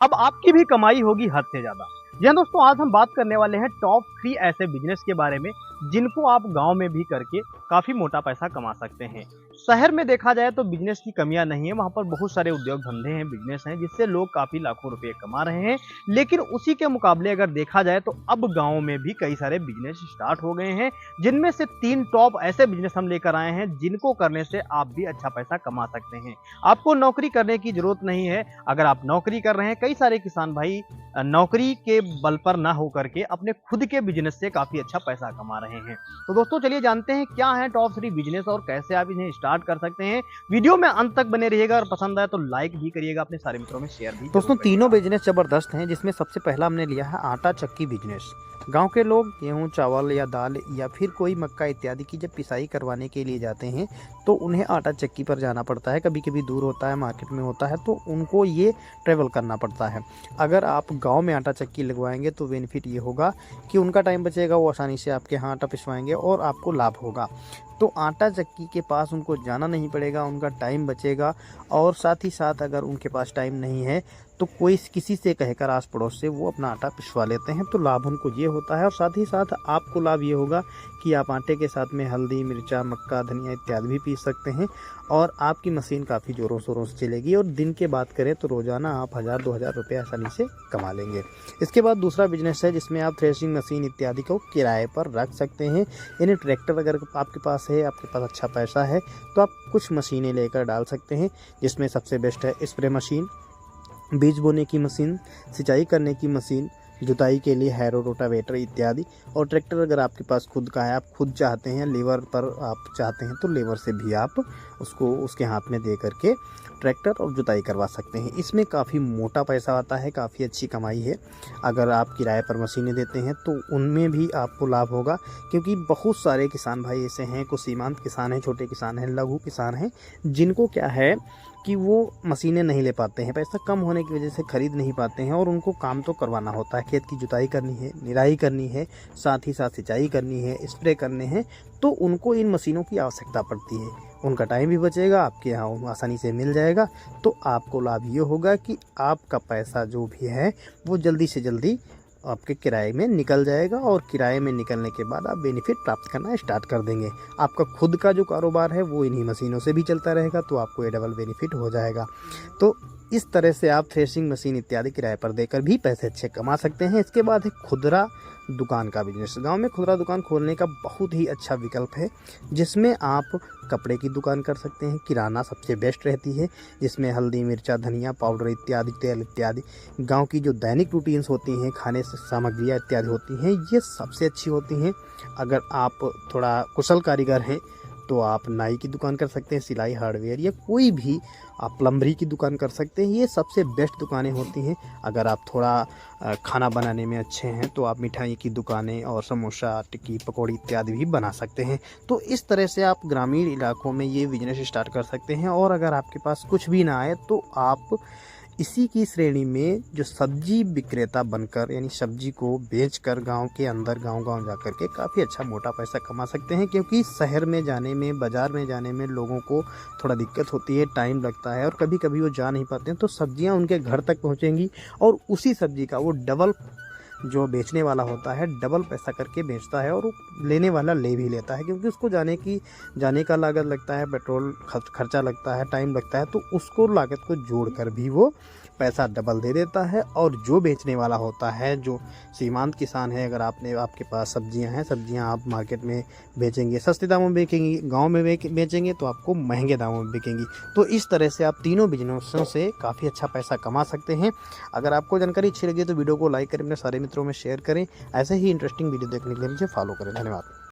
अब आपकी भी कमाई होगी हद से ज्यादा। जी हाँ दोस्तों, आज हम बात करने वाले हैं टॉप 3 ऐसे बिजनेस के बारे में जिनको आप गांव में भी करके काफी मोटा पैसा कमा सकते हैं। शहर में देखा जाए तो बिजनेस की कमियां नहीं है, वहां पर बहुत सारे उद्योग धंधे हैं, बिजनेस हैं जिससे लोग काफी लाखों रुपए कमा रहे हैं। लेकिन उसी के मुकाबले अगर देखा जाए तो अब गाँव में भी कई सारे बिजनेस स्टार्ट हो गए हैं, जिनमें से 3 टॉप ऐसे बिजनेस हम लेकर आए हैं जिनको करने से आप भी अच्छा पैसा कमा सकते हैं। आपको नौकरी करने की जरूरत नहीं है। अगर आप नौकरी कर रहे हैं, कई सारे किसान भाई नौकरी के बल पर ना हो करके अपने खुद के बिजनेस से काफी अच्छा पैसा कमा रहे हैं। तो दोस्तों चलिए जानते हैं क्या है टॉप 3 बिजनेस और कैसे आप इन्हें स्टार्ट कर सकते हैं। वीडियो में अंत तक बने रहिएगा और पसंद आए तो लाइक भी करिएगा, अपने सारे मित्रों में शेयर भी दोस्तों जरूर तीनों करिएगा। बिजनेस जबरदस्त हैं, जिसमें सबसे पहला हमने लिया है आटा चक्की बिजनेस। गांव के लोग गेहूं, चावल या दाल या फिर कोई मक्का इत्यादि की जब पिसाई करवाने के लिए जाते हैं तो उन्हें आटा चक्की पर जाना पड़ता है। कभी कभी दूर होता है, मार्केट में होता है, तो उनको ये ट्रेवल करना पड़ता है। अगर आप गांव में आटा चक्की लगवाएंगे तो बेनिफिट ये होगा कि उनका टाइम बचेगा, वो आसानी से आपके यहाँ आटा पिसवाएंगे और आपको लाभ होगा। तो आटा चक्की के पास उनको जाना नहीं पड़ेगा, उनका टाइम बचेगा। और साथ ही साथ अगर उनके पास टाइम नहीं है तो कोई किसी से कहकर आस पड़ोस से वो अपना आटा पिसवा लेते हैं, तो लाभ उनको ये होता है। और साथ ही साथ आपको लाभ ये होगा कि आप आटे के साथ में हल्दी, मिर्चा, मक्का, धनिया इत्यादि भी पीस सकते हैं और आपकी मशीन काफ़ी ज़ोरों शोरों से चलेगी। और दिन के बात करें तो रोज़ाना आप 1000-2000 रुपये आसानी से कमा लेंगे। इसके बाद दूसरा बिजनेस है जिसमें आप थ्रेशिंग मशीन इत्यादि को किराए पर रख सकते हैं। यानी ट्रैक्टर अगर आपके पास है, आपके पास अच्छा पैसा है, तो आप कुछ मशीनें लेकर डाल सकते हैं, जिसमें सबसे बेस्ट है स्प्रे मशीन, बीज बोने की मशीन, सिंचाई करने की मशीन, जुताई के लिए हैरो, रोटावेटर इत्यादि। और ट्रैक्टर अगर आपके पास खुद का है, आप खुद चाहते हैं लेबर पर आप चाहते हैं तो लेबर से भी आप उसको उसके हाथ में दे करके ट्रैक्टर और जुताई करवा सकते हैं। इसमें काफ़ी मोटा पैसा आता है, काफ़ी अच्छी कमाई है। अगर आप किराए पर मशीनें देते हैं तो उनमें भी आपको लाभ होगा, क्योंकि बहुत सारे किसान भाई ऐसे हैं, कुछ सीमांत किसान हैं, छोटे किसान हैं, लघु किसान हैं, जिनको क्या है कि वो मशीनें नहीं ले पाते हैं, पैसा कम होने की वजह से ख़रीद नहीं पाते हैं। और उनको काम तो करवाना होता है, खेत की जुताई करनी है, निराई करनी है, साथ ही साथ सिंचाई करनी है, स्प्रे करने हैं, तो उनको इन मशीनों की आवश्यकता पड़ती है। उनका टाइम भी बचेगा, आपके यहाँ आसानी से मिल जाएगा। तो आपको लाभ ये होगा कि आपका पैसा जो भी है वो जल्दी से जल्दी आपके किराए में निकल जाएगा और किराए में निकलने के बाद आप बेनिफिट प्राप्त करना स्टार्ट कर देंगे। आपका खुद का जो कारोबार है वो इन्हीं मशीनों से भी चलता रहेगा, तो आपको ये डबल बेनिफिट हो जाएगा। तो इस तरह से आप थ्रेशिंग मशीन इत्यादि किराए पर देकर भी पैसे अच्छे कमा सकते हैं। इसके बाद है खुदरा दुकान का बिजनेस। गांव में खुदरा दुकान खोलने का बहुत ही अच्छा विकल्प है, जिसमें आप कपड़े की दुकान कर सकते हैं। किराना सबसे बेस्ट रहती है, जिसमें हल्दी, मिर्चा, धनिया पाउडर इत्यादि, तेल इत्यादि, गांव की जो दैनिक रूटीन्स होती हैं, खाने से सामग्रियाँ इत्यादि होती हैं, ये सबसे अच्छी होती हैं। अगर आप थोड़ा कुशल कारीगर हैं तो आप नाई की दुकान कर सकते हैं, सिलाई, हार्डवेयर या कोई भी आप प्लम्बरी की दुकान कर सकते हैं। ये सबसे बेस्ट दुकानें होती हैं। अगर आप थोड़ा खाना बनाने में अच्छे हैं तो आप मिठाई की दुकानें और समोसा, टिक्की, पकौड़ी इत्यादि भी बना सकते हैं। तो इस तरह से आप ग्रामीण इलाकों में ये बिजनेस स्टार्ट कर सकते हैं। और अगर आपके पास कुछ भी ना आए तो आप इसी की श्रेणी में जो सब्जी विक्रेता बनकर, यानी सब्जी को बेचकर गांव के अंदर गांव-गांव जाकर के काफ़ी अच्छा मोटा पैसा कमा सकते हैं। क्योंकि शहर में जाने में, बाज़ार में जाने में लोगों को थोड़ा दिक्कत होती है, टाइम लगता है और कभी-कभी वो जा नहीं पाते हैं, तो सब्जियां उनके घर तक पहुंचेंगी और उसी सब्जी का वो डबल, जो बेचने वाला होता है, डबल पैसा करके बेचता है और वो लेने वाला ले भी लेता है, क्योंकि उसको जाने का लागत लगता है, पेट्रोल खर्चा लगता है, टाइम लगता है, तो उसको लागत को जोड़कर भी वो पैसा डबल दे देता है। और जो बेचने वाला होता है, जो सीमांत किसान है, अगर आपके पास सब्जियां हैं, सब्जियां आप मार्केट में बेचेंगे सस्ते दामों में बेचेंगे, गांव में बेचेंगे तो आपको महंगे दामों में बिकेंगी। तो इस तरह से आप तीनों बिजनेसों से काफ़ी अच्छा पैसा कमा सकते हैं। अगर आपको जानकारी अच्छी लगी तो वीडियो को लाइक करें, अपने सारे मित्रों में शेयर करें। ऐसे ही इंटरेस्टिंग वीडियो देखने के लिए मुझे फॉलो करें। धन्यवाद।